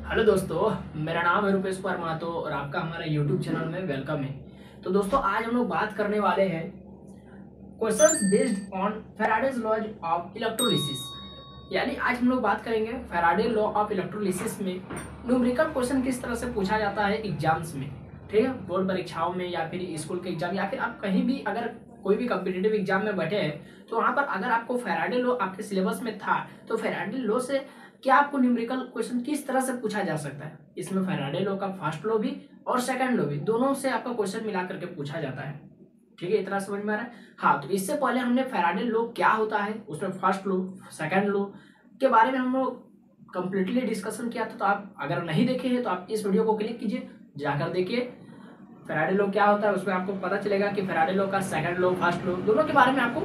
Hello दोस्तों, मेरा नाम है रुपेश परमातो और आपका हमारा यूट्यूब चैनल में वेलकम है। तो दोस्तों, आज हम लोग बात करने वाले हैं questions based on Faraday's laws of electrolysis. यानी आज हम लोग बात करेंगे फैराडे लॉ ऑफ इलेक्ट्रोलिसिस में न्यूमेरिकल क्वेश्चन किस तरह से पूछा जाता है एग्जाम्स में। ठीक है, बोर्ड परीक्षाओं में या फिर स्कूल के एग्जाम या फिर आप कहीं भी अगर कोई भी कॉम्पिटिटिव एग्जाम में बैठे हैं तो वहां पर अगर आपको फैराडे लॉ आपके सिलेबस में था तो फैराडे लॉ से क्या आपको न्यूमेरिकल क्वेश्चन किस तरह से पूछा जा सकता है। इसमें फैराडे लॉ का फर्स्ट लॉ भी और सेकंड लॉ भी दोनों से आपका क्वेश्चन मिला करके पूछा जाता है। ठीक है, इतना समझ में आ रहा है। हाँ, तो इससे पहले हमने फैराडे लॉ क्या होता है, उसमें फर्स्ट लॉ सेकंड लॉ के बारे में हम लोग कंप्लीटली डिस्कशन किया था। तो आप अगर नहीं देखे हैं तो आप इस वीडियो को क्लिक कीजिए, जाकर देखिए फैराडे लॉ क्या होता है। उसमें आपको पता चलेगा कि फैराडे लॉ का सेकंड लॉ फर्स्ट लॉ दोनों के बारे में आपको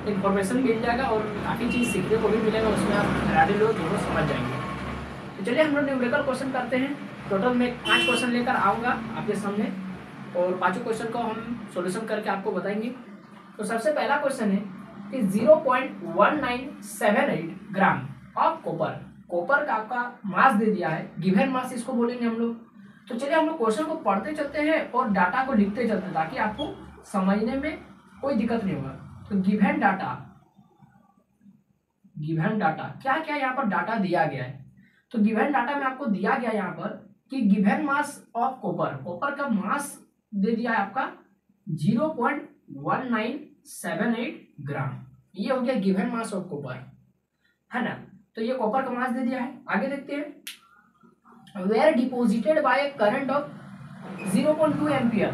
इन्फॉर्मेशन मिल जाएगा और काफ़ी चीज़ सीखने को भी मिलेगा। उसमें आप फैराडे लॉ दोनों समझ जाएंगे। तो चलिए हम लोग न्यूमेरिकल क्वेश्चन करते हैं। टोटल मैं 5 क्वेश्चन लेकर आऊँगा आपके सामने और 5 क्वेश्चन को हम सॉल्यूशन करके आपको बताएंगे। तो सबसे पहला क्वेश्चन है कि 0.1978 ग्राम ऑफ कॉपर का आपका मास दे दिया है, गिवन मास इसको बोलेंगे हम लोग। तो चलिए हम लोग क्वेश्चन को पढ़ते चलते हैं और डाटा को लिखते चलते हैं ताकि आपको समझने में कोई दिक्कत नहीं होगा। तो गिवन डाटा क्या क्या यहाँ पर डाटा दिया गया है। तो गिवन डाटा में आपको दिया गया यहाँ पर कि गिवन मास ऑफ कॉपर का मास दे दिया है आपका 0.1978 ग्राम। ये हो गया गिवन मास ऑफ कॉपर, है ना। तो ये कॉपर का मास दे दिया है। आगे देखते हैं, where deposited by a current of 0.2 ampere.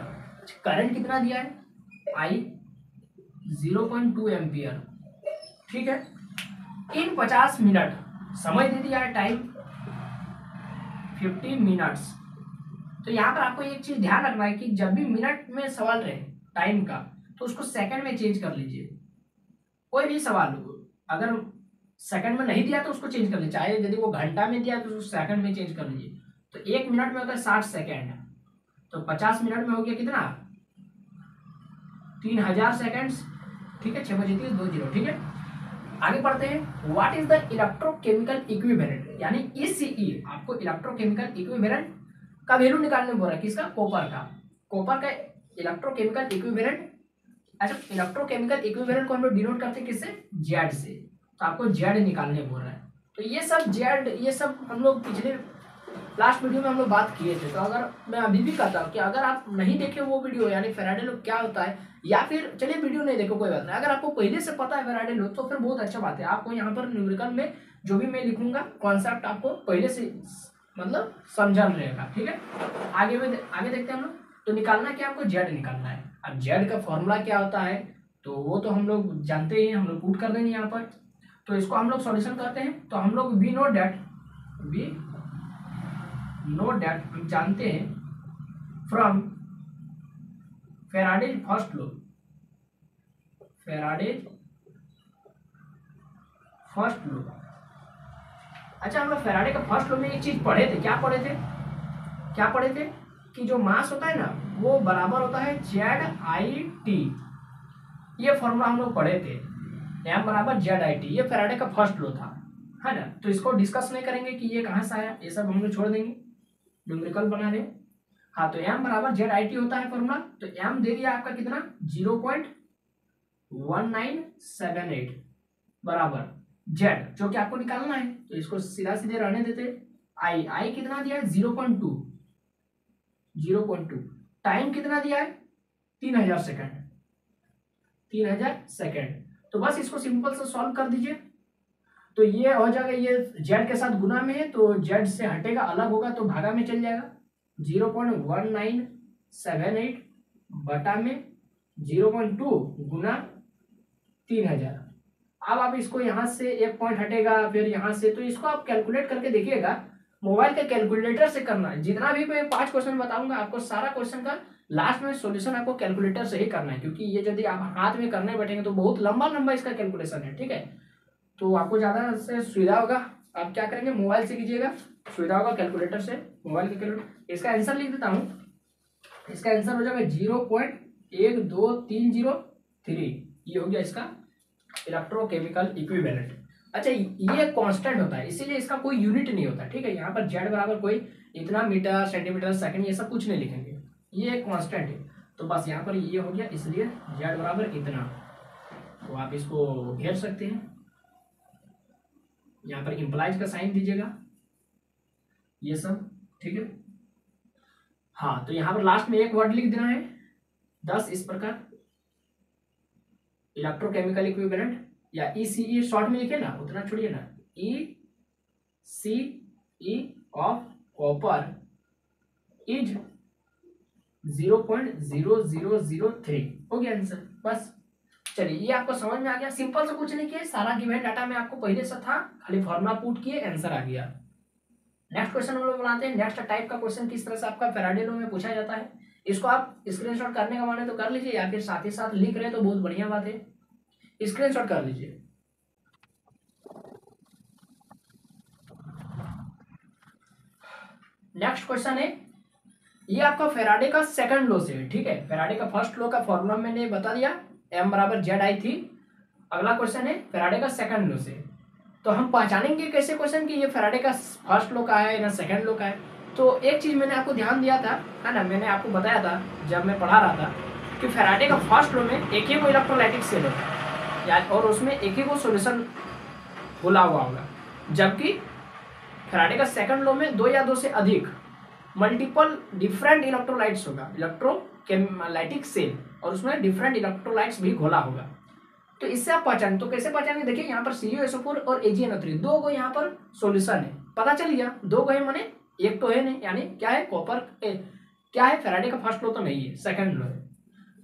Current कितना दिया है, आई 0.2 एम्पियर। ठीक है, इन 50 मिनट समय दे दिया है, टाइम 15 मिनट्स। तो यहाँ पर आपको एक चीज ध्यान रखना है कि जब भी मिनट में सवाल रहे टाइम का तो उसको सेकंड में चेंज कर लीजिए। कोई भी सवाल हो अगर सेकंड में नहीं दिया तो उसको चेंज कर लीजिए, चाहे यदि वो घंटा में दिया तो उसको सेकंड में चेंज कर लीजिए। तो 1 मिनट में होता है 60 सेकंड, तो 50 मिनट में हो गया कितना, 3000 सेकंड्स। ठीक है, 6:30 ठीक है। आगे पढ़ते हैं, what is the electrochemical equivalent. यानी ECE आपको इलेक्ट्रोकेमिकल इक्विवेलेंट का वैल्यू निकालने बोल रहा है, किसका, कॉपर का इलेक्ट्रोकेमिकल इक्विवेलेंट। अच्छा, इलेक्ट्रोकेमिकल इक्विवेलेंट को हम लोग डिनोट करते हैं किससे, जेड से। तो आपको जेड निकालने बोल रहा है। तो ये सब जेड, ये सब हम लोग पिछले लास्ट वीडियो में हम लोग बात किए थे। तो अगर मैं अभी भी कहता हूँ कि अगर आप नहीं देखे वो वीडियो यानी फैराडे लॉ क्या होता है, या फिर चलिए वीडियो नहीं देखो कोई बात नहीं, अगर आपको पहले से पता है फैराडे लॉ तो फिर बहुत अच्छा बात है। आपको यहाँ पर न्यूमेरिकल में जो भी मैं लिखूंगा कॉन्सेप्ट आपको पहले से मतलब समझल रहेगा। ठीक है, आगे देखते हैं हम लोग। तो निकालना क्या, आपको जेड निकालना है। अब जेड का फॉर्मूला क्या होता है तो वो तो हम लोग जानते ही, हम लोग पुट कर देंगे यहाँ पर। तो इसको हम लोग सॉल्यूशन करते हैं। तो हम लोग वी नो डेट हम जानते हैं फ्रॉम फैराडेज फर्स्ट लॉ। अच्छा, हम लोग फैराडे का फर्स्ट लॉ में एक चीज पढ़े थे। क्या पढ़े थे कि जो मास होता है ना वो बराबर होता है ZIT। ये फॉर्मूला हम लोग पढ़े थे, M बराबर ZIT। ये फैराडे का फर्स्ट लॉ था, है ना। तो इसको डिस्कस नहीं करेंगे कि ये कहाँ से आया, ये सब हम लोग छोड़ देंगे, न्यूमेरिकल बना रहे। हाँ, तो M बराबर ZIT होता है फॉर्मूला। तो M दे दिया आपका कितना, 0.1978 बराबर Z जो कि आपको निकालना है। तो इसको सीधा सीधे रहने देते। I कितना दिया है, 0.2। टाइम कितना दिया है, 3000 सेकंड। तो बस इसको सिंपल से सॉल्व कर दीजिए। तो ये हो जाएगा, ये जेड के साथ गुना में है तो जेड से हटेगा, अलग होगा तो भागा में चल जाएगा। 0.1978 बटा में 0.2 गुना 3000। अब आप इसको यहाँ से एक पॉइंट हटेगा, फिर यहाँ से, तो इसको आप कैलकुलेट करके देखिएगा। मोबाइल के कैलकुलेटर से करना है। जितना भी मैं 5 क्वेश्चन बताऊंगा आपको सारा क्वेश्चन का लास्ट में सॉल्यूशन आपको कैलकुलेटर से ही करना है, क्योंकि ये यदि आप हाथ में करने बैठेंगे तो बहुत लंबा इसका कैलकुलेशन है। ठीक है, तो आपको ज्यादा से सुविधा होगा, आप क्या करेंगे, मोबाइल से कीजिएगा, सुविधा होगा कैलकुलेटर से, मोबाइल के कैलकुलेटर। इसका आंसर लिख देता हूँ। इसका आंसर हो जाएगा 0.12303। ये हो गया इसका इलेक्ट्रोकेमिकल इक्विवेलेंट। अच्छा, ये कांस्टेंट होता है, इसीलिए इसका कोई यूनिट नहीं होता, ठीक है। यहाँ पर जेड बराबर कोई इतना मीटर सेंटीमीटर सेकंड ये सब कुछ नहीं लिखेंगे, ये एक कांस्टेंट है। तो बस यहाँ पर ये हो गया, इसलिए जेड बराबर इतना। तो आप इसको घेर सकते हैं, यहाँ पर इंप्लाइज का साइन दीजिएगा, ये सब ठीक है। हाँ, तो यहाँ पर लास्ट में एक वर्ड लिख देना है 10 इस प्रकार, इलेक्ट्रोकेमिकल इक्विवेलेंट या ECE शॉर्ट में लिखे ना, उतना छोड़िए ना, ECE ऑफ कॉपर इज 0.0003 हो गया आंसर। बस चलिए, ये आपको समझ में आ गया, सिंपल से कुछ नहीं किया, सारा गिवन डाटा में आपको पहले से था, खाली फॉर्मूला पुट किए, आंसर आ गया। नेक्स्ट क्वेश्चन हम लोग बनाते हैं। नेक्स्ट टाइप का क्वेश्चन किस तरह से आपका फैराडे लॉ में पूछा जाता है, इसको आप स्क्रीनशॉट करने का माने तो कर लीजिए, या फिर साथ ही साथ लिख रहे तो बहुत बढ़िया बात है, स्क्रीनशॉट कर लीजिए। नेक्स्ट क्वेश्चन है, ये आपका फैराडे का सेकंड लॉ से है, ठीक है। फैराडे का फर्स्ट लॉ का फॉर्मूला मैंने बता दिया, M बराबर ZI थी। अगला क्वेश्चन है फैराडे का सेकंड लॉ से, तो हम पहचानेंगे कैसे क्वेश्चन कि ये फैराडे का फर्स्ट लॉ का है या सेकंड लॉ का है। तो एक चीज मैंने आपको ध्यान दिया था, है ना, मैंने आपको बताया था जब मैं पढ़ा रहा था कि फैराडे का फर्स्ट लॉ में एक ही को इलेक्ट्रोलाइटिक सेल होता है, और उसमें एक ही को सोल्यूशन घुला हुआ होगा, जबकि फैराडे का सेकंड लॉ में दो या दो से अधिक मल्टीपल डिफरेंट इलेक्ट्रोलाइट्स होगा, इलेक्ट्रोलाइटिक सेल, और उसमें डिफरेंट इलेक्ट्रोलाइट्स भी घोला होगा। तो इससे आप पहचान, तो कैसे पहचानेंगे, देखिए यहाँ पर CuSO4 और AgNO3 दो को यहाँ पर सॉल्यूशन है, पता चल गया, दो को है माने एक तो है नहीं, यानी क्या है, कॉपर क्या है, फैराडे का फर्स्ट लॉ तो नहीं है, सेकंड लॉ है।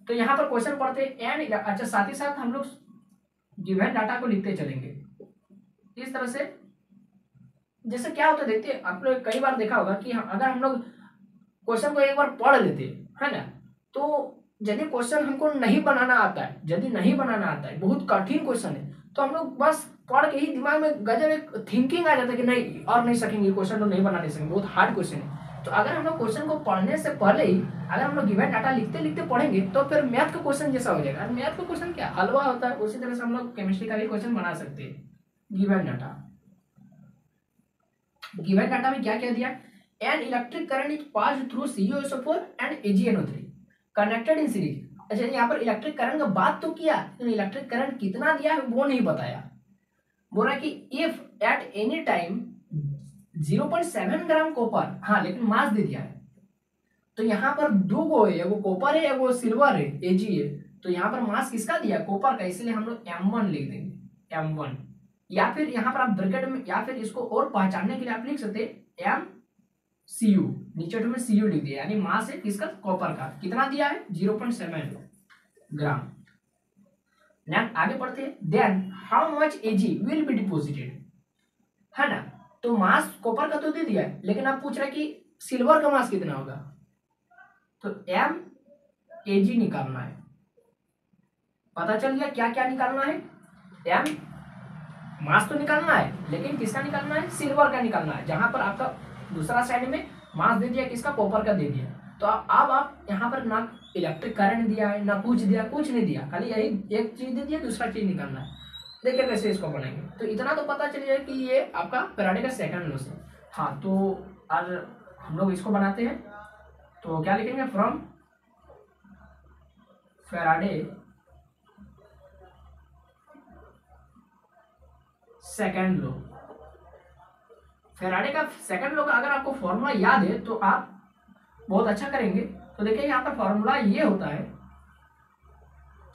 तो यहाँ पर क्वेश्चन पढ़ते हैं, अच्छा साथ ही साथ हम लोग गिवन डाटा को लिखते चलेंगे इस तरह से। जैसे क्या होता है, देखते आप लोग कई बार देखा होगा कि अगर हम लोग क्वेश्चन को एक बार पढ़ लेते है ना, तो यदि क्वेश्चन हमको नहीं बनाना आता है, यदि नहीं बनाना आता है, बहुत कठिन क्वेश्चन है, तो हम लोग बस पढ़ के ही दिमाग में गजब एक थिंकिंग आ जाता है कि नहीं और नहीं सकेंगे, क्वेश्चन तो नहीं बनाने सकेंगे, बहुत हार्ड क्वेश्चन है। तो अगर हम लोग क्वेश्चन को पढ़ने से पहले ही अगर हम लोग गिवन डाटा लिखते लिखते पढ़ेंगे तो फिर मैथ का क्वेश्चन जैसा हो जाएगा। मैथ का क्वेश्चन क्या हलवा होता है, उसी तरह से हम लोग केमिस्ट्री का भी क्वेश्चन बना सकते हैं। गिवन डाटा, गिवन डाटा में क्या क्या दिया, an electric current is passed through CuSO4 and AgNO3 connected in series. अच्छा, यहाँ पर इलेक्ट्रिक करंट का बात तो किया, लेकिन इलेक्ट्रिक करंट कितना दिया है वो नहीं बताया। बोल रहा है कि if at any time 0.7 gram copper, हाँ लेकिन मास दे दिया है, तो यहाँ पर दो गो है, एगो कॉपर है एगो सिल्वर है, Ag है, तो यहाँ पर मास किसका दिया, कॉपर का, इसलिए हम लोग M1 लिख देंगे, M1। या फिर यहाँ पर आप ब्रैकेट में, या फिर इसको और पहचानने के लिए आप लिख सकते हैं MCu, नीचे में Cu लिख दिया, यानी मास है किसका, कॉपर का, कितना दिया है 0.7 ग्राम। नेक्स्ट आगे बढ़ते हैं, then how much Ag will be deposited, है ना। तो मास कॉपर का तो दे दिया है, लेकिन आप पूछ रहे कि सिल्वर का मास कितना होगा, तो MAg निकालना है। पता चल गया क्या क्या निकालना है, M मास तो निकालना है, लेकिन किसका निकालना है, सिल्वर का निकालना है, जहां पर आपका दूसरा साइड में मास दे दिया किसका, कॉपर का दे दिया। तो अब आप यहाँ पर ना इलेक्ट्रिक करंट दिया है, ना कुछ दिया, कुछ नहीं दिया, खाली यही एक चीज दे दिया, दूसरा चीज निकालना है। देखिए कैसे इसको बनाएंगे, तो इतना तो पता चल जाए कि ये आपका फैराडे का सेकंड लॉ है। हाँ, तो आज हम लोग इसको बनाते हैं, तो क्या लिखेंगे, from Faraday second law. Faraday का सेकंड लॉ का अगर आपको फॉर्मूला याद है तो आप बहुत अच्छा करेंगे। तो देखिए यहाँ पर फॉर्मूला ये होता है,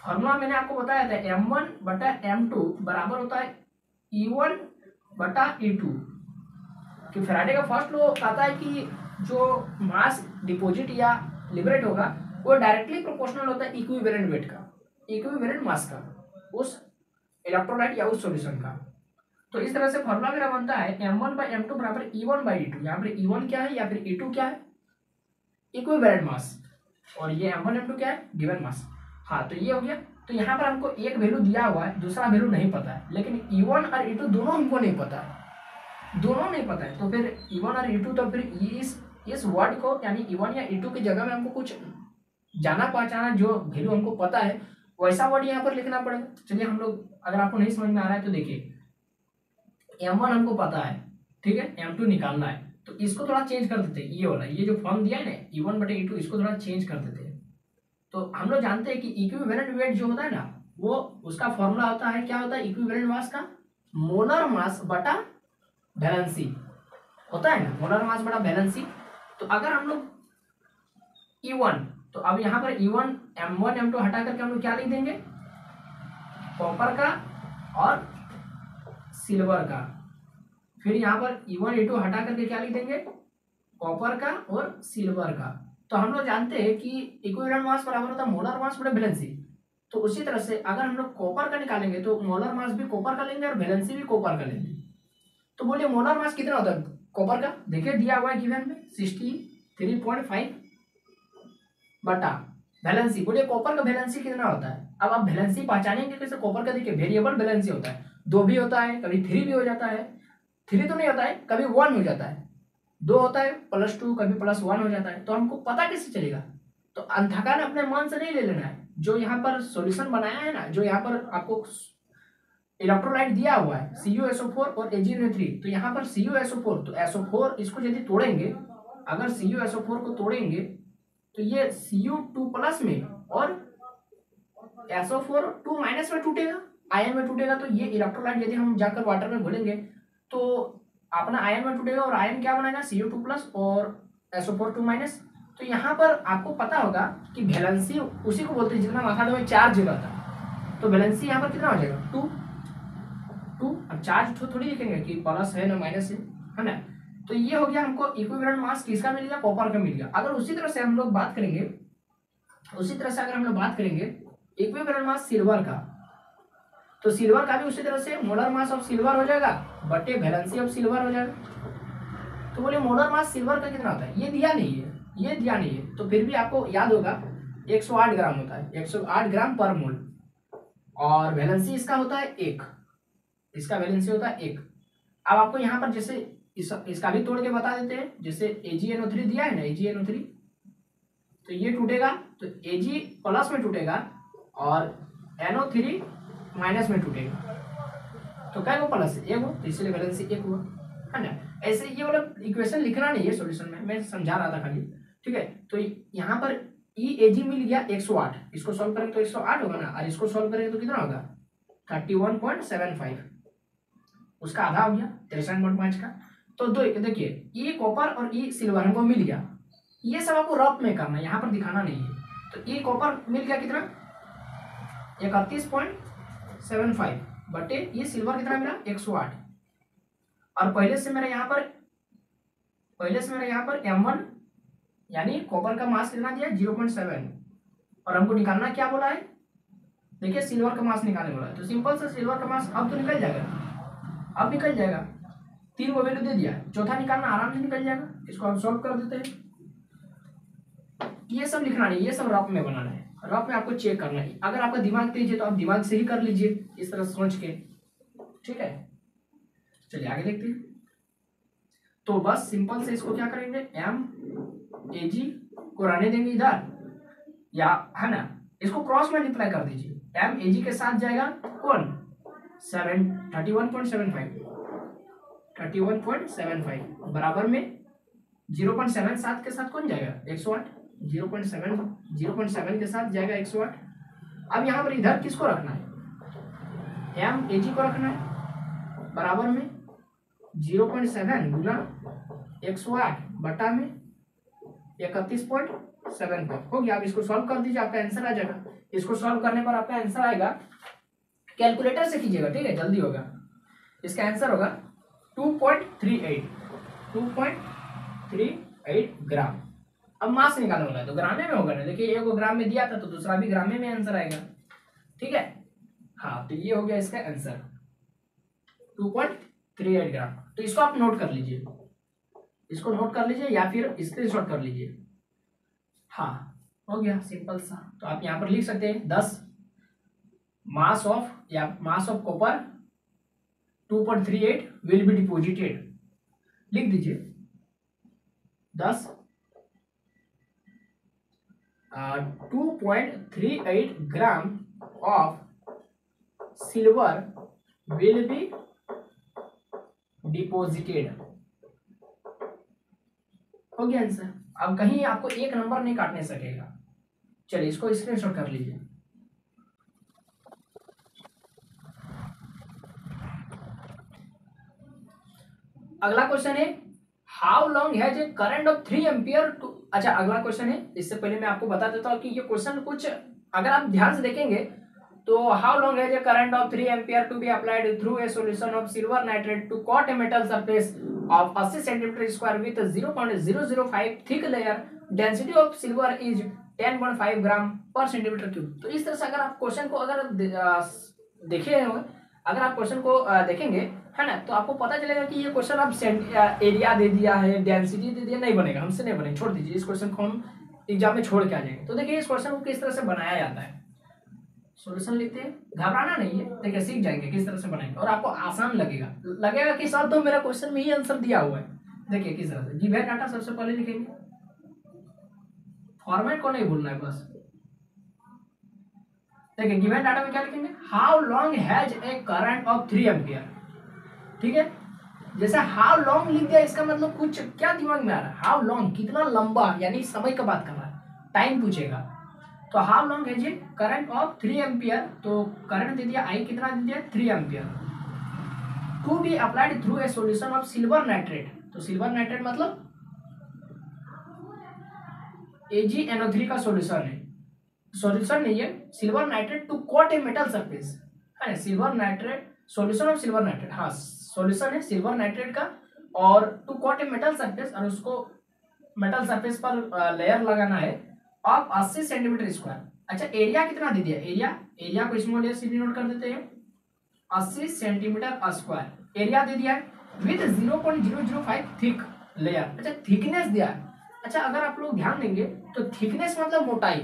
फॉर्मूला मैंने आपको बताया था M1 बटा M2 बराबर होता है E1 बटा E2। कि फैराडे का फर्स्ट लॉ कहता है कि जो मास डिपॉजिट या लिबरेट होगा वो डायरेक्टली प्रोपोर्शनल होता है इक्विवेलेंट वेट का, इक्विवेलेंट मास का, उस इलेक्ट्रोलाइट या उस सॉल्यूशन का। तो इस तरह से फॉर्मूला मेरा बनता है M1 बाई M2 बराबर E1 बाई E2। यहाँ पर E1 क्या है या फिर E2 क्या है, इक्विवेलेंट मास, और ये M1 M2 क्या है, गिवन मास। हाँ, तो ये हो गया। तो यहाँ पर हमको एक वैल्यू दिया हुआ है, दूसरा वैल्यू नहीं पता है, लेकिन E1 और E2 दोनों हमको नहीं पता है, दोनों नहीं पता है। तो फिर E1 और E2, तो फिर इस वर्ड को यानी E1 या E2 की जगह में हमको कुछ जाना पहचाना जो वैल्यू हमको पता है वैसा वर्ड यहाँ पर लिखना पड़ेगा। चलिए हम लोग, अगर आपको नहीं समझ में आ रहा है तो देखिए, M1 हमको पता है, ठीक है, M2 निकालना है, तो इसको थोड़ा चेंज कर देते हैं, ये वाला, ये जो फॉर्म दिया है ना E1 बटे E2, इसको थोड़ा चेंज कर देते हैं। तो हम लोग जानते हैं कि इक्विवेलेंट वेट जो होता है ना, वो उसका फॉर्मूला होता है, क्या होता है इक्विवेलेंट मास का, मोलर मास बटा वैलेंसी होता है ना, मोलर मास बटा वैलेंसी। तो अगर हम लोग E1, तो अब यहाँ पर E1 M1 M2 हटा करके हम लोग क्या लिख देंगे, कॉपर का और सिल्वर का। फिर यहाँ पर E1 E2 हटा करके क्या लिख देंगे, कॉपर का और सिल्वर का। तो हम लोग जानते हैं कि इक्विवेलेंट मास बराबर होता है मोलर मास बटे वैलेंसी। तो उसी तरह से अगर हम लोग कॉपर का निकालेंगे तो मोलर मास भी कॉपर का लेंगे और वैलेंसी भी कॉपर का लेंगे। तो बोलिए मोलर मास कितना होता है कॉपर का, देखिए दिया हुआ है गिवन में 63.5 बटा वैलेंसी। बोलिए कॉपर का वैलेंसी कितना होता है। अब आप वैलेंसी पहचानेंगे कैसे, कॉपर का देखिए वेरिएबल वैलेंसी होता है, 2 भी होता है, कभी 3 भी हो जाता है, 3 तो नहीं होता है, कभी 1 हो जाता है, 2 होता है +2, कभी +1 हो जाता है। तो हमको पता कैसे चलेगा, तो अंतःकरण अपने मन से नहीं ले लेना है, जो यहाँ पर सॉल्यूशन बनाया है ना, जो यहाँ पर आपको इलेक्ट्रोलाइट दिया हुआ है CuSO4 और AgNO3, तो यहाँ पर CuSO4, तो SO4 इसको यदि तोड़ेंगे, अगर CuSO4 को तोड़ेंगे तो ये Cu2+ में और SO4 2- में टूटेगा, आयन में टूटेगा। तो ये इलेक्ट्रोलाइट यदि हम जाकर वाटर में घोलेंगे तो अपना आयन में टूटेगा और आयन क्या बनेगा Cu2+ और SO4 2-। तो यहाँ पर आपको पता होगा कि वैलेंसी उसी को बोलते हैं जितना माथाडो में चार्ज रहता, तो वैलेंसी यहाँ पर कितना हो जाएगा 2। अब चार्ज तो थोड़ी लिखेंगे कि प्लस है ना माइनस है ना। तो ये हो गया हमको इक्विवेलेंट मास किसका मिल गया, कॉपर का मिल गया। अगर उसी तरह से हम लोग बात करेंगे, अगर हम लोग बात करेंगे इक्विवेलेंट मास सिल्वर का, तो सिल्वर का भी उसी तरह से मोलर मास ऑफ सिल्वर हो जाएगा बटे वैलेंसी ऑफ सिल्वर हो जाएगा। तो बोलिए मोलर मास सिल्वर का कितना होता है, ये दिया नहीं है, तो फिर भी आपको याद होगा 108 ग्राम होता है, 108 ग्राम पर मोल, और वैलेंसी इसका होता है 1, इसका वैलेंसी होता है 1। अब आपको यहाँ पर जैसे इसका भी तोड़ के बता देते हैं, जैसे AgNO3 दिया है ना, AgNO3, तो ये टूटेगा तो Ag+ में टूटेगा और NO3- में टूटेगा। तो क्या वो प्लस है, 1 हो, तो इसलिए वैलेंसी 1 हुआ, है ना। ऐसे ये वाला इक्वेशन लिखना नहीं है सॉल्यूशन में, मैं समझा रहा था खाली, ठीक है। तो यहाँ पर Ag मिल गया 108, इसको सॉल्व करेंगे तो 108 होगा ना, और इसको सॉल्व करेंगे तो कितना होगा 31.75, उसका आधा हो गया 63.5 का। तो दो देखिए E कॉपर और E सिल्वर हमको मिल गया, ये सब आपको रफ में करना है, यहाँ पर दिखाना नहीं है। तो E कॉपर मिल गया कितना 31.75 बटे ये सिल्वर कितना मिला 108, और पहले से मेरा यहाँ पर M1 यानी कॉपर का मास कितना दिया 0.7, और हमको निकालना क्या बोला है, देखिए सिल्वर का मास निकालने बोला है। तो सिंपल से सिल्वर का मास अब तो निकल जाएगा, अब निकल जाएगा, 3 को वैल्यू दे दिया, चौथा निकालना आराम से निकल जाएगा। इसको हम सॉल्व कर देते हैं। ये सब लिखना नहीं, ये सब रफ में बनाना है, रफ में आपको चेक करना है। अगर आपका दिमाग तेज है तो आप दिमाग से ही कर लीजिए इस तरह सोच के, ठीक है। चलिए आगे देखते हैं। तो बस सिंपल से इसको क्या करेंगे, MAg को रहने देंगे इधर, या है ना, इसको क्रॉस मल्टीप्लाई कर दीजिए, MAg के साथ जाएगा कौन 31.75 बराबर में 0.77 के साथ कौन जाएगा 108, 0.7 के साथ जाएगा 108। अब यहाँ पर इधर किसको रखना है, MAg को रखना है बराबर में 0.7 गुना 108 बटा में 31.75 हो गया। अब इसको सॉल्व कर दीजिए, आपका आंसर आ जाएगा। इसको सॉल्व करने पर आपका आंसर आएगा, कैलकुलेटर से कीजिएगा, ठीक है, जल्दी होगा। इसका आंसर होगा 2.38 ग्राम। अब मास निकालने वाला है तो ग्रामे में होगा ना, देखिए एक ग्राम में दिया था तो दूसरा भी ग्रामे में आंसर आएगा, ठीक है। हाँ, तो ये हो गया इसका आंसर 2.38 ग्राम। तो इसको आप नोट कर लीजिए, इसको नोट कर लीजिए या फिर स्क्रीनशॉट कर लीजिए। हाँ, हो गया सिंपल सा। तो आप यहाँ पर लिख सकते हैं 10 mass of copper 2.38 will be deposited, लिख दीजिए 10 2.38 gram of silver will be deposited. हो गया आंसर। अब कहीं आपको एक नंबर नहीं काटने सकेगा। चलिए इसको स्क्रीनशॉट कर लीजिए। अगला क्वेश्चन है how long has a current of 3 ampere to. अच्छा अगला क्वेश्चन है, इससे पहले मैं आपको बता देता हूँ कि ये क्वेश्चन कुछ अगर आप ध्यान से देखेंगे तो how long has a current of 3 ampere to be applied through a solution of silver nitrate to coat a metal surface of 80 centimetre square with 0.005 thick layer, density of silver is 10.5 gram per centimetre cube. तो इस तरह से अगर आप question को अगर देखे हो, अगर आप क्वेश्चन को देखेंगे है ना, तो आपको पता चलेगा कि ये क्वेश्चन अब एरिया दे दिया है, डेंसिटी दे दिया, नहीं बनेगा, हमसे नहीं बनेगा, छोड़ दीजिए इस क्वेश्चन को, हम एग्जाम में छोड़ के आ जाएंगे। तो देखिए इस क्वेश्चन को किस तरह से बनाया जाता है। सॉल्यूशन लिखते हैं, घबराना नहीं है, देखिए सीख जाएंगे किस तरह से बनाएंगे और आपको आसान लगेगा कि सर तो मेरा क्वेश्चन में ही आंसर दिया हुआ है। देखिए किस तरह से गिवन डाटा सबसे पहले लिखेंगे, फॉर्मेट को नहीं भूलना है बस। देखिए गिवन डाटा में क्या लिखेंगे, how long has a current of 3 ampere. ठीक है, जैसे हाउ लॉन्ग लिख दिया, इसका मतलब कुछ क्या दिमाग में आ रहा है, हाउ लॉन्ग कितना लंबा, यानी समय का बात कर रहा है, टाइम पूछेगा। तो how long has a current of 3 ampere, तो करंट दे दिया आई कितना दे दिया 3 ampere, to be applied through a solution of silver nitrate. तो सिल्वर नाइट्रेट मतलब AgNO3 का सॉल्यूशन है, सॉल्यूशन नहीं है, silver nitrate to coat a metal surface है, silver nitrate solution of silver nitrate, हाँ सॉल्यूशन है सिल्वर नाइट्रेट का, और to coat a metal surface, और उसको मेटल सरफेस पर लेयर लगाना है ऑफ 80 सेंटीमीटर स्क्वायर। अच्छा एरिया कितना दे दिया, एरिया को स्मॉल ए से डिनोट कर देते हैं, 80 सेंटीमीटर स्क्वायर एरिया दे दिया है, विद 0.005 थिक लेयर। अच्छा थिकनेस दिया है, अच्छा अगर आप लोग ध्यान देंगे तो थिकनेस मतलब मोटाई।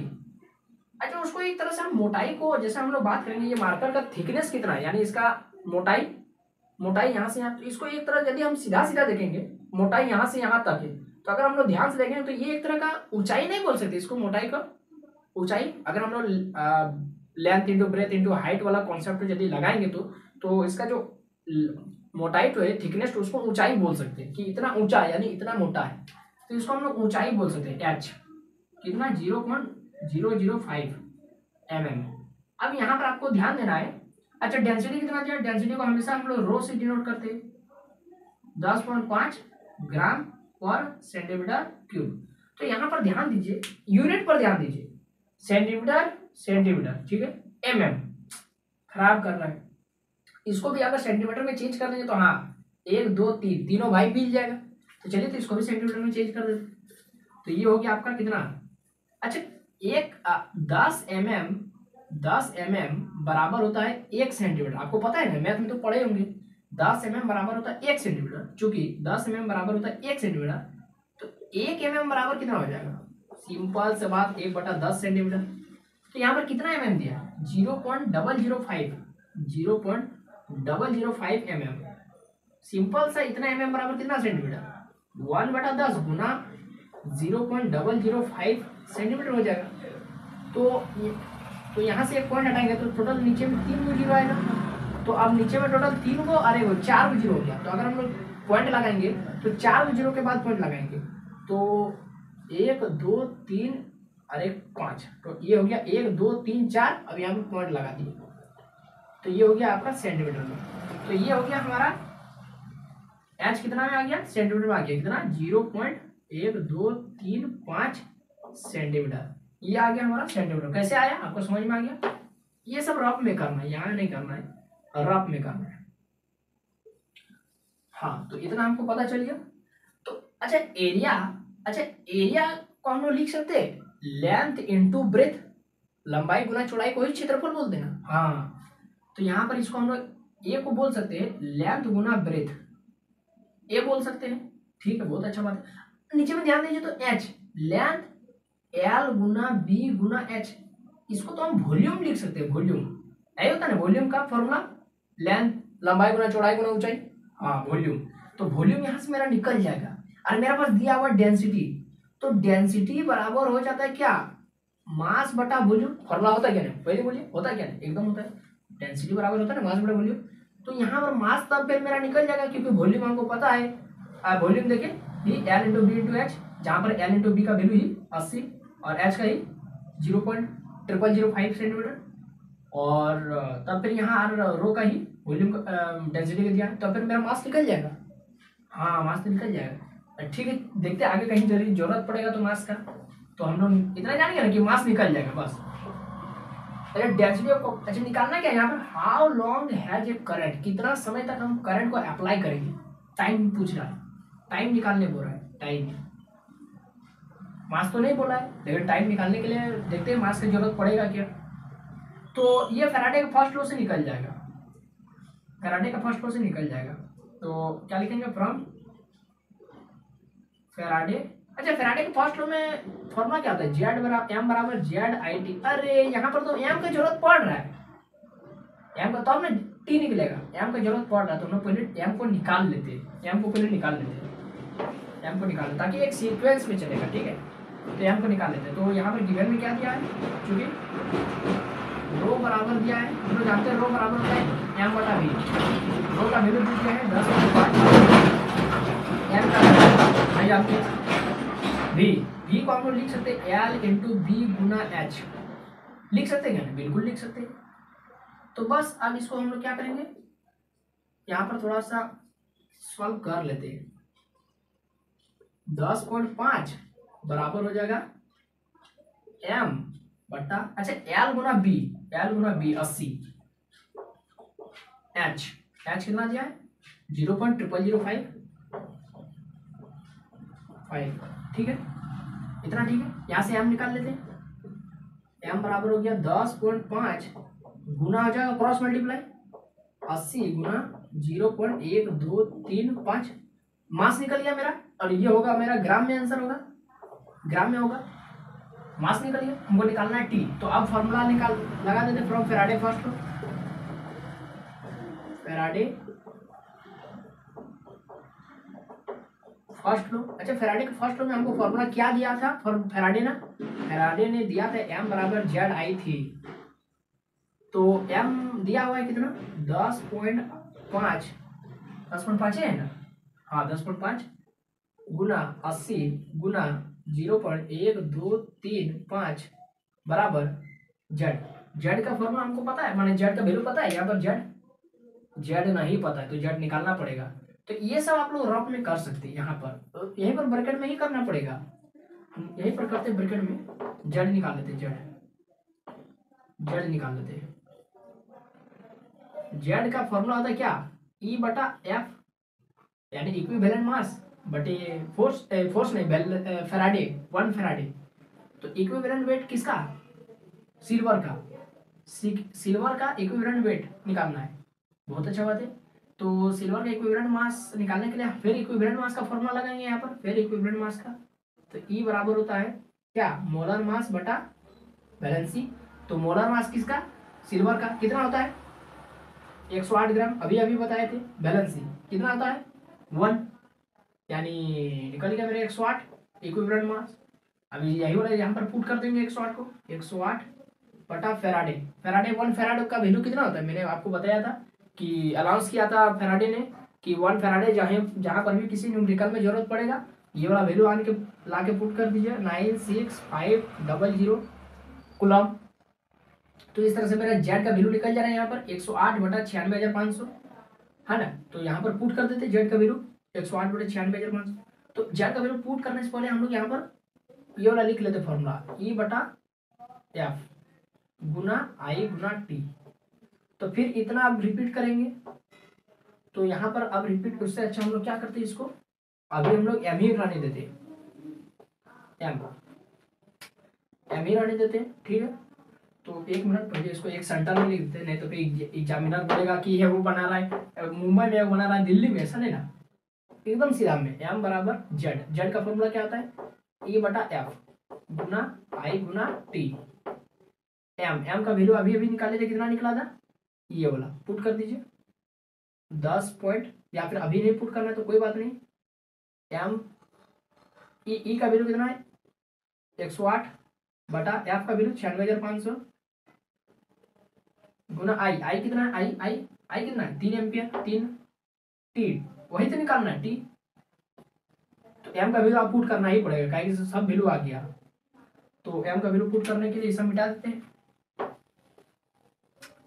अच्छा उसको एक तरह से हम मोटाई को, जैसे हम लोग बात करेंगे ये मार्कर का थिकनेस कितना है, यानी इसका मोटाई यहाँ से यहाँ, तो इसको एक तरह यदि हम सीधा सीधा देखेंगे मोटाई यहाँ से यहाँ तक है, तो अगर हम लोग ध्यान से देखेंगे तो ये एक तरह का ऊंचाई नहीं बोल सकते इसको, मोटाई का ऊंचाई, अगर हम लोग length into breadth into height वाला कॉन्सेप्ट यदि लगाएंगे तो इसका जो मोटाई तो है थिकनेस, तो उसको ऊंचाई बोल सकते हैं कि इतना ऊंचा है यानी इतना मोटा है, तो इसको हम लोग ऊंचाई बोल सकते हैं। एच कितना 0.005 mm। अब यहाँ पर आपको ध्यान देना है, अच्छा डेंसिटी कितना दिया, डेंसिटी को हमेशा हम लोग रो से डिनोट करते हैं, 10.5 ग्राम पर सेंटीमीटर क्यूब। तो यहाँ पर ध्यान दीजिए, यूनिट पर ध्यान दीजिए, सेंटीमीटर ठीक है, mm खराब कर रहा है, इसको भी अगर सेंटीमीटर में चेंज कर देंगे तो हाँ 1 2 3 तीनों भाई मिल जाएगा। तो चलिए तो इसको भी सेंटीमीटर में चेंज कर देते, तो ये हो गया आपका कितना, अच्छा 10 mm बराबर होता है 1 सेंटीमीटर, आपको पता है ना, मैथ में तो पढ़े होंगे, 10 mm बराबर होता है 1 सेंटीमीटर, चूंकि 10 mm बराबर होता है 1 सेंटीमीटर, तो 1 mm बराबर कितना हो जाएगा, सिंपल से बात 1/10 सेंटीमीटर। तो यहाँ पर कितना mm दिया, 0.005 mm, सिंपल सा इतना mm बराबर कितना सेंटीमीटर, 1/10 गुना 0.005 सेंटीमीटर हो जाएगा। तो यहाँ से एक पॉइंट हटाएंगे तो टोटल नीचे में 3 गो जीरो आएगा, तो अब नीचे में टोटल 3 गो, अरे वो 4 गो जीरो हो गया। तो अगर हम लोग पॉइंट लगाएंगे तो 4 गो जीरो के बाद पॉइंट लगाएंगे, तो 1 2 3 अरे 5, तो ये हो गया 1 2 3 4, अब यहाँ पे पॉइंट लगा दिए, तो ये हो गया आपका सेंटीमीटर में। तो ये हो गया हमारा एच कितना में आ गया, सेंटीमीटर में आ गया, कितना 0.1235 सेंटीमीटर, ये आ गया हमारा सेंटीमीटर। कैसे आया आपको समझ में आ गया, ये सब रफ में करना है, यहाँ नहीं करना है, रफ में करना है। हाँ तो इतना हमको पता चल गया। तो अच्छा एरिया को हम लोग लिख सकते हैं लेंथ इंटू ब्रेथ, लंबाई गुना चौड़ाई को ही क्षेत्रफल बोलते हैं ना। हाँ तो यहाँ पर इसको हम लोग ए को बोल सकते हैं लेंथ गुना ब्रेथ, ए बोल सकते हैं, ठीक है बहुत अच्छा बात है। नीचे में ध्यान दीजिए तो एच लेंथ एल गुना बी गुना एच, इसको तो हम वॉल्यूम लिख सकते हैं, वॉल्यूम यही होता है ना वॉल्यूम का फॉर्मूला, लेंथ लंबाई गुना चौड़ाई गुना ऊंचाई, हाँ वॉल्यूम। तो वॉल्यूम यहाँ से मेरा निकल जाएगा, और मेरे पास दिया हुआ डेंसिटी, तो डेंसिटी बराबर हो जाता है क्या, मास बटा वॉल्यूम, फॉर्मूला होता है क्या नहीं, पहले बोलिए होता है क्या नहीं, एकदम होता है, डेंसिटी बराबर होता है ना मास बटा वॉल्यूम। तो यहाँ पर मास तब फिर मेरा निकल जाएगा क्योंकि वॉल्यूम हमको पता है। वॉल्यूम देखिए ही L into B into H, जहाँ पर एल इंटू बी का वैल्यू ही 80 और एच का ही 0.0005 सेंटीमीटर, और तब फिर यहाँ रो का ही वॉल्यूम डेंसिटी का दिया, तब फिर मेरा मास निकल जाएगा। हाँ मास तो निकल जाएगा। ठीक है, देखते हैं आगे कहीं जरूरत पड़ेगा तो मास का, तो हम लोग इतना जानेंगे ना कि मास निकल जाएगा बस। डेंसिटी ऑफ, अच्छा निकालना क्या है यहाँ पर, how long has a current, कितना समय तक हम करंट को अप्लाई करेंगे, टाइम पूछ रहा है, टाइम निकालने बोल रहा है, टाइम, मास तो नहीं बोला है, लेकिन टाइम निकालने के लिए देखते हैं मास की जरूरत पड़ेगा क्या। तो ये फैराडे का फर्स्ट लॉ से निकल जाएगा, फैराडे का फर्स्ट लॉ से निकल जाएगा। तो क्या लिखेंगे, फ्रॉम फैराडे, अच्छा फैराडे के फर्स्ट लॉ में फॉर्मूला क्या होता है, जेड बराबर एम बराबर जेड आई टी। अरे यहाँ पर तो एम की जरूरत पड़ रहा है, एम का तो अब ना टी निकलेगा, एम का जरूरत पड़ रहा है तो हम लोग पहले एम को निकाल लेते हैं, एम को पहले निकाल लेते हैं, एम को निकाल लेते ताकि एक सीक्वेंस में चलेगा। ठीक है, तो एम को निकाल लेते हैं। तो यहाँ पर गिवन में क्या दिया है, चूंकि रो बराबर दिया है, हम लोग जानते हैं रो बराबर होता है एम बटा वी, रो का वैल्यू दिया है 10 एम का नहीं जानते वी को हम लोग लिख सकते हैं एल इंटू बी गुना एच, लिख सकते हैं क्या, बिल्कुल लिख सकते हैं। तो बस अब इसको हम लोग क्या करेंगे, यहाँ पर थोड़ा सा सॉल्व कर लेते हैं। 10.5 बराबर हो जाएगा एम बटा, अच्छा एल गुना बी, एल गुना बी 80, एच एच कितना दिया है 0.0005, ठीक है, इतना ठीक है। यहाँ से एम निकाल लेते हैं, एम बराबर हो गया 10.5 गुना हो जाएगा क्रॉस मल्टीप्लाई 80 गुना 0.1235, मास निकल गया मेरा, और ये होगा मेरा ग्राम में, आंसर होगा ग्राम में होगा, मास निकल गया, हमको निकालना है टी। तो अब फॉर्मूला निकाल लगा देते from Faraday first law, Faraday first law. अच्छा फैराडे के फर्स्ट लॉ में हमको फॉर्मूला क्या दिया था, फैराडे ने दिया था एम बराबर जेड आई थी। तो एम दिया हुआ है कितना 10.5, 10.5 है ना, हाँ 10.5 गुना 80 गुना 0.1235 बराबर जेड, जेड का फॉर्मूला हमको पता है, माने जेड का वैल्यू पता है, यहाँ पर जेड नहीं पता है तो जेड निकालना पड़ेगा। तो ये सब आप लोग रफ में कर सकते हैं, यहाँ पर तो यहीं पर ब्रैकेट में ही करना पड़ेगा, हम यहीं पर करते ब्रैकेट में जेड निकाल लेते, जेड निकाल लेते हैं। जेड का फॉर्मूला होता है क्या, ई बटा एफ, यानी इक्विवेलेंट मास बटे फोर्स नहीं फैराडे, 1 फैराडे। तो इक्विवेलेंट वेट किसका, सिल्वर का, सिल्वर का इक्विवेलेंट वेट निकालना है, बहुत अच्छा बात है। तो सिल्वर का इक्विवेलेंट मास निकालने के लिए फिर इक्विवेलेंट मास का फॉर्मूला लगाएंगे यहाँ पर, फिर इक्विवेलेंट मास का, तो ई बराबर होता है क्या, मोलर मास बटा वैलेंसी। तो मोलर मास किसका, सिल्वर का कितना होता है 108 ग्राम, अभी बताए थे। वैलेंसी कितना होता है 1, यानी निकल गया मेरे 108 इक्विवेलेंट मास। अभी यही वाला यहाँ पर पुट कर देंगे 108 को, 108 बटा फैराडे, 1 फैराडे का वैल्यू कितना होता है, मैंने आपको बताया था कि अलाउंस किया था फैराडे ने कि 1 फैराडे जहाँ पर भी किसी न्यूमेरिकल में जरूरत पड़ेगा ये वाला वैल्यू आने के ला के पुट कर दीजिए 96500 कूलम। तो इस तरह से मेरा जेड का वैल्यू निकल जा रहा है यहाँ पर 108 बटा 96,500 है ना। तो यहाँ पर पुट कर देते जेड का वैल्यू 108 बटा 96,500। तो जेड का वैल्यू पुट करने से पहले हम लोग यहाँ पर ये वाला लिख लेते फॉर्मूला ई बटा एफ गुना आई गुना टी। तो फिर इतना अब रिपीट करेंगे, तो यहाँ पर अब रिपीट उससे अच्छा हम लोग क्या करते हैं, इसको अभी हम लोग एम ही रहने देते, एम ही रहने देते, ठीक है। तो 1 मिनट पहले इसको एक सेंटर में लिख देते, नहीं तो फिर एग्जामिनर बोलेगा कि ये वो बना रहा है मुंबई में, बना रहा है दिल्ली में, ऐसा नहीं ना, एकदम सीधा में एम बराबर जेड, जेड का फॉर्मूला क्या होता है ई बटा एफ गुना आई गुना टी। एम का वैल्यू अभी निकाले थे, कितना निकला था ये वाला, पुट कर दीजिए 10 पॉइंट, या फिर अभी नहीं पुट करना है तो कोई बात नहीं। एम ई का वैल्यू कितना है 108 बटा एफ का वैल्यू 96,500 गुना आई कितना है आई आई कितना है 3 एम्पियर, 3 टी, वही तो निकालना है टी। तो एम का वैल्यू आप पुट करना ही पड़ेगा, काहे कि सब वैल्यू आ गया। तो एम का वैल्यू पुट करने के लिए सब मिटा देते हैं।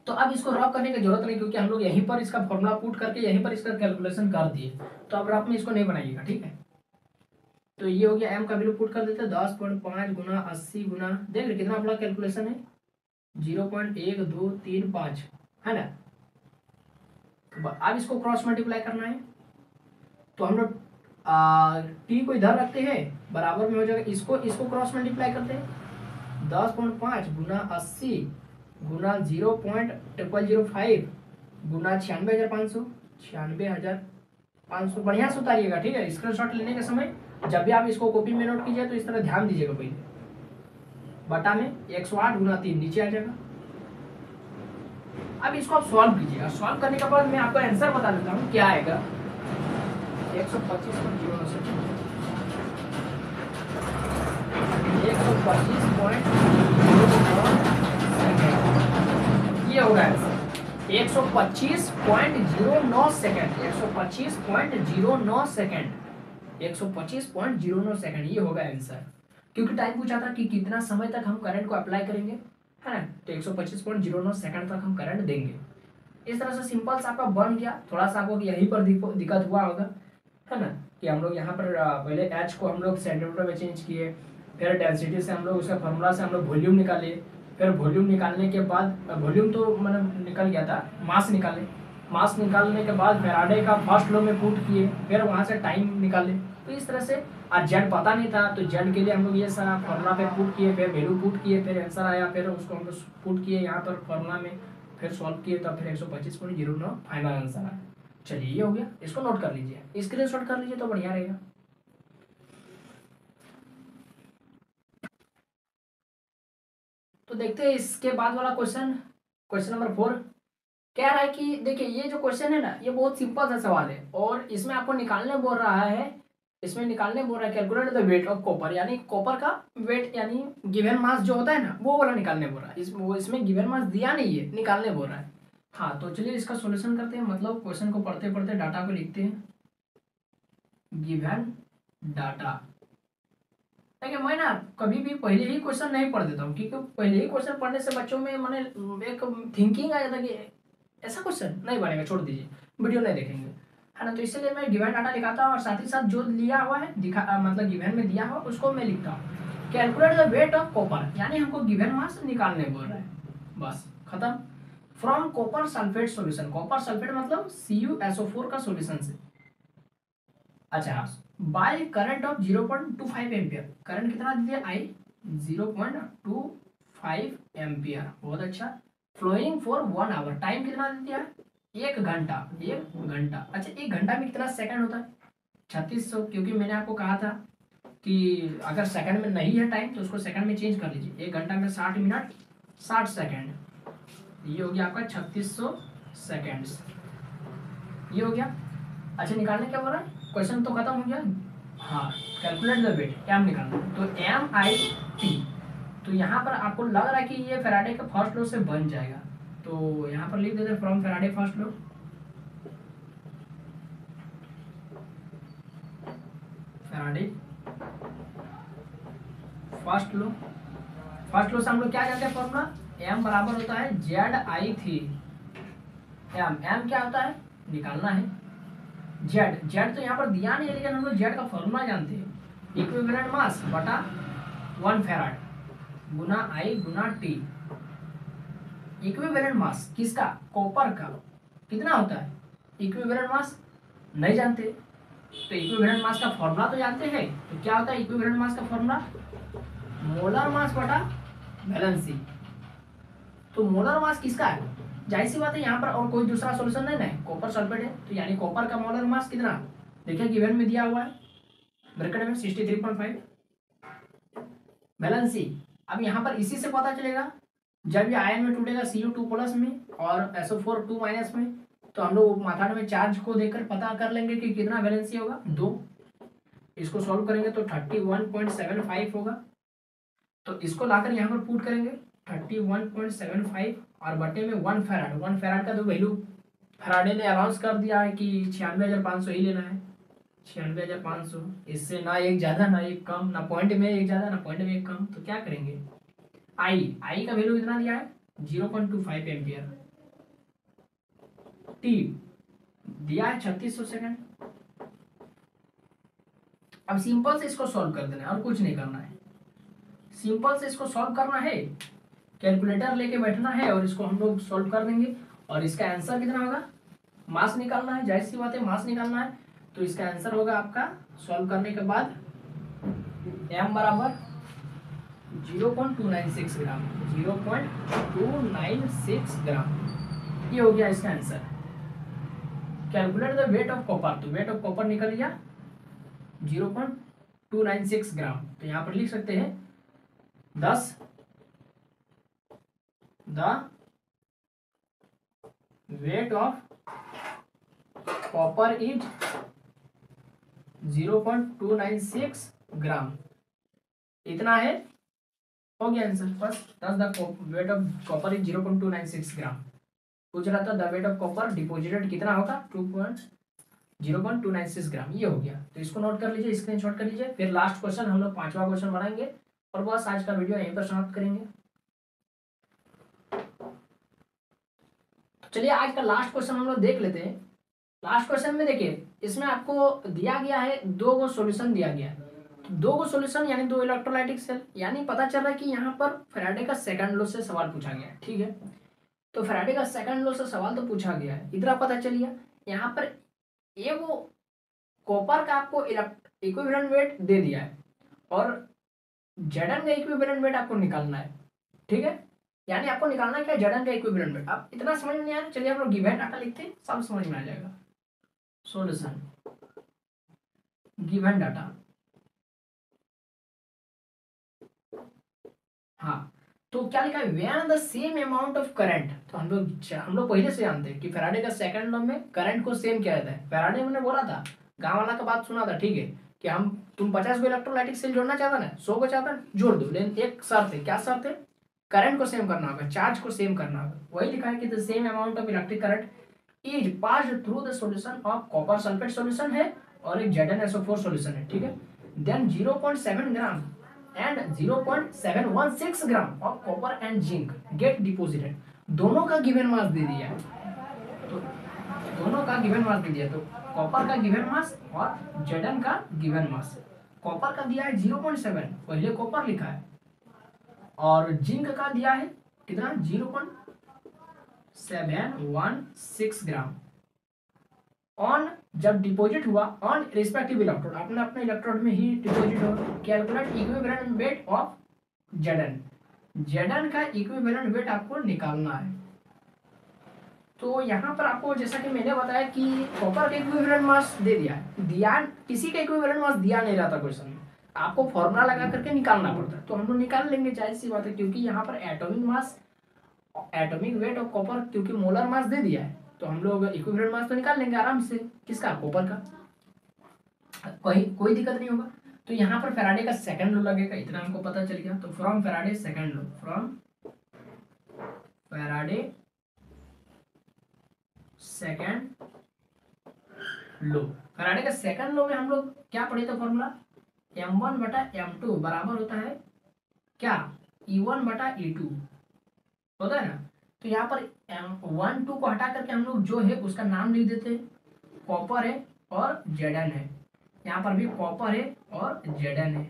तो अब इसको रफ करने की जरूरत नहीं, क्योंकि हम लोग यहीं पर इसका फॉर्मूला पुट करके यहीं पर इसका कैलकुलेशन कर दिए। तो अब रफ में इसको नहीं बनाइएगा, ठीक है। तो ये हो गया, एम का वैल्यू पुट कर देते हैं 10.5 गुना 80 गुना, देख रहे कितना बड़ा कैलकुलेशन है, 0.1235 है ना। अब इसको क्रॉस मल्टीप्लाई करना है, तो हम लोग टी को इधर रखते हैं, बराबर में हो जाएगा, इसको क्रॉस मल्टीप्लाई करते हैं, 10.5 गुना 80 गुना 0.005 गुना 96,500, 96,500। बढ़िया से उतारिएगा, ठीक है। स्क्रीनशॉट लेने के समय जब भी आप इसको कॉपी में नोट कीजिए तो इस तरह ध्यान दीजिएगा। पहले बटा में 108 गुना 3 नीचे आ जाएगा। अब इसको आप सॉल्व कीजिएगा, सॉल्व करने के बाद मैं आपको आंसर बता देता हूँ क्या आएगा। 125.09 ये होगा आंसर, 125.09 सेकेंड, 125.09 सेकेंड, 125.09 सेकेंड ये होगा आंसर। क्योंकि टाइम पूछा था कि कितना समय तक हम करंट को अप्लाई करेंगे, है ना। तो 125.09 सेकेंड तक हम करंट देंगे। इस तरह से सिंपल सा आपका बन गया। थोड़ा सा आपको यहीं पर दिक्कत हुआ होगा, है ना, कि हम लोग यहाँ पर पहले एच को हम लोग सेंटीमीटर में चेंज किए, फिर डेंसिटी से हम लोग उसका फॉर्मूला से हम लोग वॉल्यूम निकाले, फिर वॉल्यूम निकालने के बाद वॉल्यूम तो मतलब निकल गया था, मास निकाले, मास निकालने के बाद फैराडे का फर्स्ट लॉ में पुट किए, फिर वहाँ से टाइम निकाले। तो इस तरह से आज जेड पता नहीं था, तो जेड के लिए हम लोग ये सारा फॉर्मूला पे पुट किए, फिर वैल्यू पुट किए, फिर आंसर आया, फिर उसको हम लोग पुट किए यहाँ पर फॉर्मूला में, फिर सॉल्व किए, तब फिर 125.09 फाइनल आंसर आया। चलिए ये हो गया, इसको नोट कर लीजिए, स्क्रीनशॉट कर लीजिए तो बढ़िया रहेगा। तो देखते हैं इसके बाद वाला क्वेश्चन, क्वेश्चन नंबर 4 कह रहा है कि देखिए ये जो क्वेश्चन है ना, ये बहुत सिंपल सा सवाल है, और इसमें आपको निकालने बोल रहा है, इसमें निकालने बोल रहा है calculate the weight of copper, यानी कॉपर का वेट, यानी गिवन मास जो होता है ना, वो वाला निकालने बोल रहा है। इसमें गिवन मास दिया नहीं है, निकालने बोल रहा है। हाँ तो चलिए इसका सोल्यूशन करते हैं, मतलब क्वेश्चन को पढ़ते पढ़ते डाटा को लिखते हैं। गिवन डाटा, देखिए मैं ना कभी भी पहले ही क्वेश्चन नहीं पढ़ देता हूँ, क्योंकि पहले ही क्वेश्चन पढ़ने से बच्चों में मैंने एक थिंकिंग आ जाता है कि ऐसा क्वेश्चन नहीं बनेगा, छोड़ दीजिए, वीडियो नहीं देखेंगे, है ना। तो इसलिए मैं गिवन डाटा लिखाता हूँ, और साथ ही साथ जो लिया हुआ है मतलब गिवन में दिया हुआ उसको मैं लिखता हूँ। Calculate the weight of copper, यानी हमको गिवन मास निकालने बोल रहा है, बस खत्म। From copper sulphate solution, copper sulphate मतलब CuSO4 का सोल्यूशन से। अच्छा, by current of 0.25 ampere, current कितना दीजिए आई 0.25 एम्पियर, बहुत अच्छा। फ्लोइंग फॉर 1 आवर, टाइम कितना दे दिया 1 घंटा, 1 घंटा। अच्छा 1 घंटा में कितना सेकंड होता है 3600, क्योंकि मैंने आपको कहा था कि अगर सेकंड में नहीं है टाइम तो उसको सेकंड में चेंज कर लीजिए। 1 घंटा में 60 मिनट 60 सेकंड, ये हो गया आपका 3600 सेकेंड्स, ये हो गया। अच्छा निकालने क्या बोल रहा है, क्वेश्चन तो खत्म हो गया। हाँ कैलकुलेट द वेट, एम निकालना, तो MIT, तो यहाँ पर आपको लग रहा है कि ये फैराडे के फर्स्ट लॉ से बन जाएगा, तो यहाँ पर लिख देते from Faraday first law. Faraday first law, first law से हम लोग क्या जानते हैं फॉर्मूला, M बराबर होता है ZI3। एम क्या होता है निकालना है, जेड तो यहाँ पर दिया नहीं है, लेकिन हम लोग जेड का फॉर्मूला जानते हैं, इक्विवेलेंट मास बटा 1 फैराड गुना आई गुना टी। इक्विवेलेंट मास किसका, कॉपर का, कितना होता है, इक्विवेलेंट मास नहीं जानते, तो इक्विवेलेंट मास का फॉर्मूला तो जानते हैं। तो क्या होता है इक्विवेलेंट मास का फॉर्मूला, मोलर मास बटा वैलेंसी। तो मोलर मास किसका है, जाहिर सी बात है यहाँ पर और कोई दूसरा सॉल्यूशन नहीं है, कॉपर सल्फेट है, तो यानी कॉपर का मोलर मास कितना, देखिए गिवन में दिया हुआ है ब्रैकेट में 63.5। वैलेंसी, अब यहाँ पर इसी से पता चलेगा, जब ये आयन में टूटेगा Cu2 प्लस में और SO4 2 माइनस में, तो हम लोग मेथड में चार्ज को देखकर पता कर लेंगे कि कितना वैलेंसी होगा 2। इसको सॉल्व करेंगे तो 31.75 होगा, तो इसको लाकर यहाँ पर पुट करेंगे 31.75 और बटे में 1 फैराड, 1 फैराड का तो वैल्यू फैराडे ने अनाउंस कर दिया है कि 96,500 ही लेना है, 96,500। इससे ना एक ज्यादा ना एक कम, ना पॉइंट में एक ज्यादा ना पॉइंट में एक कम। तो क्या करेंगे, आई का वैल्यू कितना दिया है 0.25 एम्पियर, टी दिया है 3600 सेकंड। अब सिंपल से इसको सॉल्व कर देना है और कुछ नहीं करना है। सिंपल से इसको सॉल्व करना है, कैलकुलेटर लेके बैठना है और इसको हम लोग सॉल्व कर देंगे। और इसका आंसर कितना होगा, मास निकालना है, जाहिर सी बात है मास निकालना है। तो इसका आंसर होगा आपका सॉल्व करने के बाद m बराबर 0.296 ग्राम, 0.296 ग्राम, ये हो गया इसका answer. Calculate the weight of copper, तो वेट ऑफ कॉपर निकल गया 0.296 ग्राम। तो यहाँ पर लिख सकते हैं 10 the weight of copper is 0.296 ग्राम, इतना है, हो गया आंसर। बस 10 the weight of copper is 0.296 ग्राम। पूछ रहा था the weight of copper deposited कितना होगा, 0.296 ग्राम, ये हो गया। तो इसको नोट कर लीजिए, स्क्रीनशॉट कर लीजिए। फिर लास्ट क्वेश्चन हम लोग 5वां क्वेश्चन बनाएंगे और बस आज का वीडियो यहीं पर समाप्त करेंगे। तो चलिए आज का लास्ट क्वेश्चन हम लोग देख लेते हैं। लास्ट क्वेश्चन में देखिए, इसमें आपको दिया गया है 2 गो सॉल्यूशन दिया गया है। तो 2 गो सॉल्यूशन यानी 2 इलेक्ट्रोलाइटिक सेल, यानी पता चल रहा है कि यहाँ पर फैराडे का सेकंड लॉ से सवाल पूछा गया है। ठीक है, तो फैराडे का सेकंड लॉ से सवाल तो पूछा गया है, इतना पता चलिए। यहाँ पर ये वो कॉपर का आपको इक्विवेलेंट वेट दे दिया है और जेडन का इक्विवेलेंट वेट आपको निकालना है। ठीक है, यानी आपको निकालना है क्या, जेडन का इक्विवेलेंट वेट। अब इतना समझ में नहीं आया, चलिए हम लोग गिवन डाटा लिखते हैं, सब समझ में आ जाएगा। सॉल्यूशन गिवन डाटा, हाँ, तो क्या लिखा है, when the same amount of current. तो हम लोग पहले से जानते हैं कि फैराडे का सेकंड लॉ में करंट को सेम किया जाता है। फैराडे ने बोला था, गांव वाला का बात सुना था, ठीक है, कि तुम 50 को इलेक्ट्रोलाइटिक सेल जोड़ना चाहता ना, 100 को चाहता जोड़ दो, लेकिन एक शर्त है, क्या शर्त है, करंट को सेम करना होगा, चार्ज को सेम करना होगा। वही लिखा है कि the same amount of electric current is passed through the solution of copper sulphate solution है और एक ZnSO4 सॉल्यूशन है। ठीक है, then 0.7 gram and 0.716 gram of copper and zinc get deposited. दोनों का गिवन मास दे दिया है, तो दोनों का गिवन मास दे दिया, तो कॉपर का गिवन मास और जेडन का गिवन मास। कॉपर का दिया है 0.7, पहले कॉपर लिखा है, और जिंक का दिया है कितना, 0.716 ग्राम ऑन, जब डिपॉजिट हुआ ऑन रिस्पेक्टिव इलेक्ट्रोड, अपने अपने इलेक्ट्रोड में ही डिपॉजिट हो। Calculate equivalent weight of Zn, Zn का इक्विवेलेंट वेट आपको निकालना है। तो यहाँ पर आपको जैसा कि मैंने बताया कि कॉपर का इक्विवेलेंट मास दे दिया, किसी का इक्विवेलेंट मास दिया नहीं रहता क्वेश्चन में, आपको फॉर्मूला लगा करके निकालना पड़ता है। तो हम लोग निकाल लेंगे, जाहिर सी बात है, क्योंकि यहाँ पर एटॉमिक वेट ऑफ कॉपर, क्योंकि मोलर मास दे दिया है, तो हम लोग इक्विवेलेंट मास तो निकाल लेंगे आराम से। किसका, कॉपर का, कोई दिक्कत नहीं होगा। तो यहाँ पर फैराडे का सेकंड लॉ लगेगा, इतना हमको पता चल गया। तो from Faraday second law, from Faraday second law, Faraday का सेकंड लॉ में हम लोग क्या पढ़े थे, फॉर्मूला m1/m2 बराबर होता है क्या, E1/E2 होता है ना। तो यहाँ पर M1 2 को हटा करके हम लोग जो है उसका नाम लिख देते हैं, कॉपर है और जेडन है। यहाँ पर भी कॉपर है और जेडन है,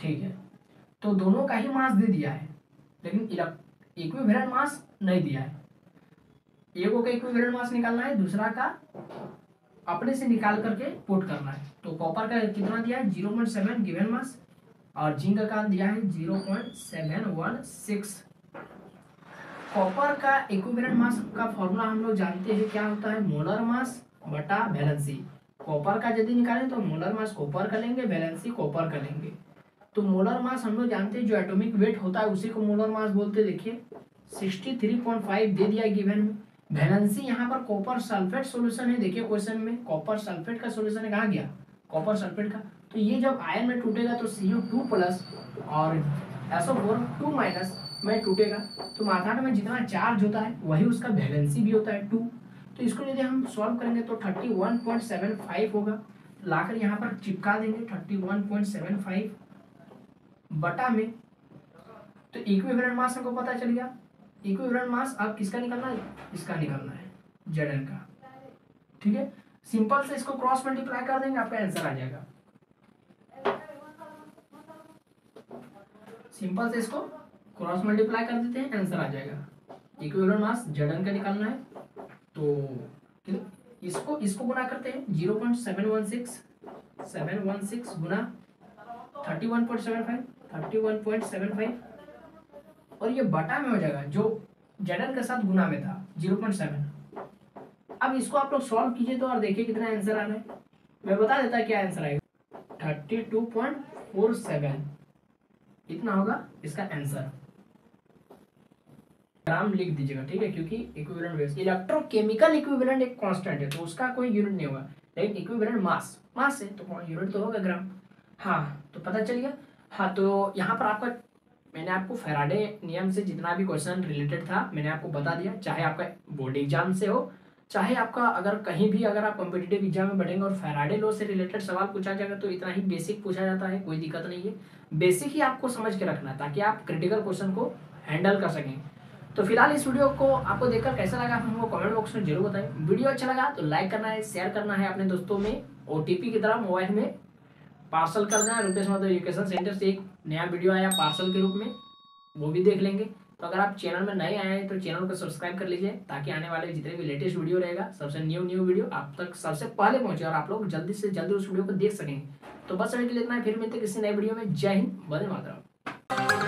ठीक है। तो दोनों का ही मास दे दिया है, लेकिन इक्विवेलेंट मास नहीं दिया है। एक का इक्विवेलेंट मास निकालना है, दूसरा का अपने से निकाल करके पुट करना है। तो कॉपर का कितना दिया है, 0.7 गिवन मास, और जिंक का दिया है 0.716। कॉपर का इक्विवेलेंट मास का फॉर्मूला हम लोग जानते हैं, क्या होता है, मोलर मास बटा वैलेंसी। कॉपर का यदि निकालें तो मोलर मास कॉपर का लेंगे, वैलेंसी कॉपर का लेंगे। तो मोलर मास हम लोग जानते हैं, जो एटॉमिक वेट होता है उसी को मोलर मास बोलते हैं। देखिए 63.5 दे दिया गिवन में। वैलेंसी यहाँ पर कॉपर सल्फेट सॉल्यूशन है, देखिए क्वेश्चन में कॉपर सल्फेट का सॉल्यूशन है, कहाँ गया, कॉपर सल्फेट का। तो ये जब आयन में टूटेगा तो CO2 प्लस और SO4 2 माइनस में टूटेगा तो माथाट में जितना चार्ज होता है वही उसका वैलेंसी भी होता है 2। तो इसको यदि हम सॉल्व करेंगे तो 31.75 होगा, लाकर यहाँ पर चिपका देंगे 31.75 बटा में। तो इक्विवेलेंट मास हमको पता चल गया। इक्विवेलेंट मास अब किसका निकलना है, इसका निकलना है Zn का। ठीक है, सिंपल से इसको क्रॉस मल्टीप्लाई कर देंगे, आपका आंसर आ जाएगा। सिंपल से इसको क्रॉस मल्टीप्लाई कर देते हैं, आंसर आ जाएगा। इक्विवेलेंट मास Zn का निकालना है तो इसको गुना करते हैं 0.716 गुना 31.75 और ये बटा में हो जाएगा जो Zn के साथ गुना में था 0.7। अब इसको आप लोग सॉल्व कीजिए तो और देखिए कितना आंसर आ रहा है। मैं बता देता क्या आंसर आएगा, 32.47 इतना होगा इसका आंसर। ग्राम लिख दीजिएगा, ठीक है, क्योंकि इक्विवेलेंट वेट इलेक्ट्रोकेमिकल इक्विवेलेंट एक कांस्टेंट है तो उसका कोई यूनिट नहीं होगा, लेकिन इक्विवेलेंट मास है तो यूनिट तो होगा ग्राम। हाँ तो पता चल गया। हाँ तो यहाँ पर आपका मैंने आपको फैराडे नियम से जितना भी क्वेश्चन रिलेटेड था मैंने आपको बता दिया, चाहे आपका बोर्ड एग्जाम से हो चाहे आपका अगर कहीं भी अगर आप कॉम्पिटिटिव एग्जाम में बैठेंगे और फैराडे लॉ से रिलेटेड सवाल पूछा जाएगा तो इतना ही बेसिक पूछा जाता है, कोई दिक्कत नहीं है। बेसिक ही आपको समझ के रखना है ताकि आप क्रिटिकल क्वेश्चन को हैंडल कर सकें। तो फिलहाल इस वीडियो को आपको देखकर कैसा लगा हमको कमेंट बॉक्स में जरूर बताएं। वीडियो अच्छा लगा तो लाइक करना है, शेयर करना है अपने दोस्तों में, OTP की तरह मोबाइल में पार्सल कर देना है। रुपेश महतो एजुकेशन सेंटर से एक नया वीडियो आया पार्सल के रूप में, वो भी देख लेंगे। तो अगर आप चैनल में नए आए हैं तो चैनल को सब्सक्राइब कर लीजिए ताकि आने वाले जितने भी लेटेस्ट वीडियो रहेगा सबसे न्यू वीडियो आप तक सबसे पहले पहुंचे और आप लोग जल्दी से जल्दी उस वीडियो को देख सकेंगे। तो बस अभी के लिए इतना है, फिर मिलते हैं किसी नए वीडियो में। जय हिंद, वंदे मातरम।